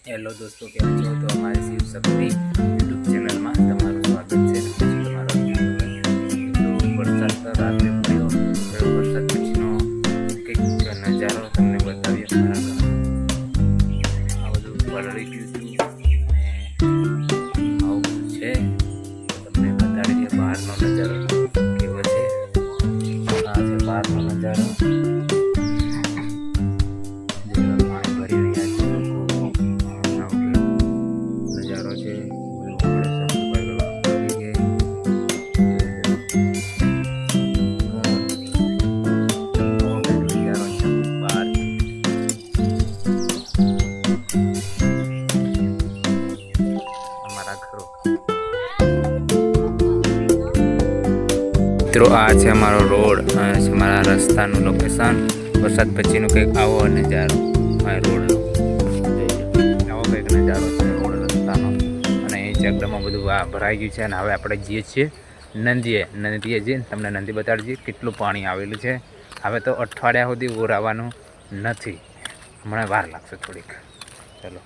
Hello દોસ્તો, કેમ છો? તો અમારી શિવ શક્તિ યુટ્યુબ ચેનલમાં તમારું સ્વાગત છે. તમારો તો વરસાદ તો રાત્રે પડ્યો, તો વરસાદ પછીનો કંઈક નજારો તમને બતાવીએ. અમારા ઘરમાં આ બધું પલળી ગયું હતું અને આવું બધું છે. તમને બતાવી દઈએ બહારનો નજારો કેવો છે. આ છે બહારનો નજારો. મિત્રો, આ છે અમારો રોડ, આ છે મારા રસ્તાનું લોકેશન. વરસાદ પછીનો કંઈક આવો નજારો. રોડ આવો કંઈક નજારો છે રોડ રસ્તાનો. અને એ ચકડામાં બધું ભરાઈ ગયું છે. અને હવે આપણે જઈએ છીએ નદીએ જઈને તમને નદી બતાડી દઈએ કેટલું પાણી આવેલું છે. હવે તો અઠવાડિયા સુધી ઓરાવાનું નથી, હમણાં વાર લાગશે થોડીક. ચલો,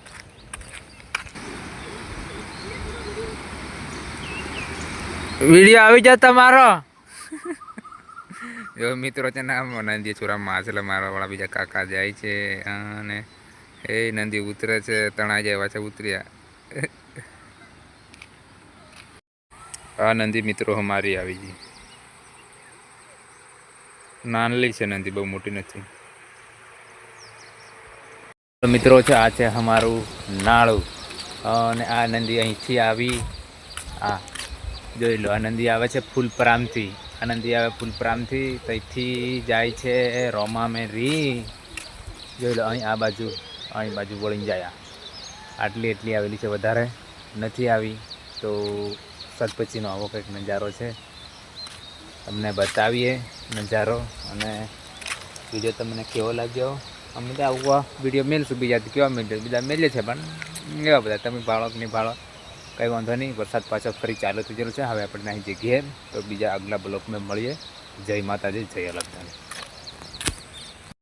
વિડીયો આવી જાય તમારો. જો મિત્રો છે ને, નદી ચોરા માછલા મારવા વાળા બીજા કાકા જાય છે અને એ નદી ઉતરે છે. તણાઈ જાય પાછા ઉતર્યા. આ નદી મિત્રો અમારી આવી ગઈ. નાનલી છે નદી, બહુ મોટી નથી. તો મિત્રો છે, આ છે અમારું નાળું. અને આ નદી અહીંથી આવી, આ જોઈ લો. આ નદી આવે છે ફૂલપરામથી. આ નદી આવે ફૂલપરામથી, ત્યાંથી જાય છે રોમામેરી. જોઈ લો, અહીં આ બાજુ વળીને જાય. એટલી આવેલી છે, વધારે નથી આવી. તો વરસાદ પછીનો આવો કંઈક નજારો છે, તમને બતાવીએ નજારો. અને વિડીયો તમને કેવો લાગ્યો? અમે તો આવું વિડીયો મેળશું, બીજાથી કેવા મેળ્યો, બીજા મેળે છે પણ એવા બધા. તમે ભાળો કે નહીં ભાળો કંઈ વાંધો નહીં. વરસાદ પાછો ફરી ચાલુ થઈ ગયેલો છે. હવે આપણે અહીં જઈએ તો બીજા આગલા બ્લોકમાં મળીએ. જય માતાજી, જય અલગધામ.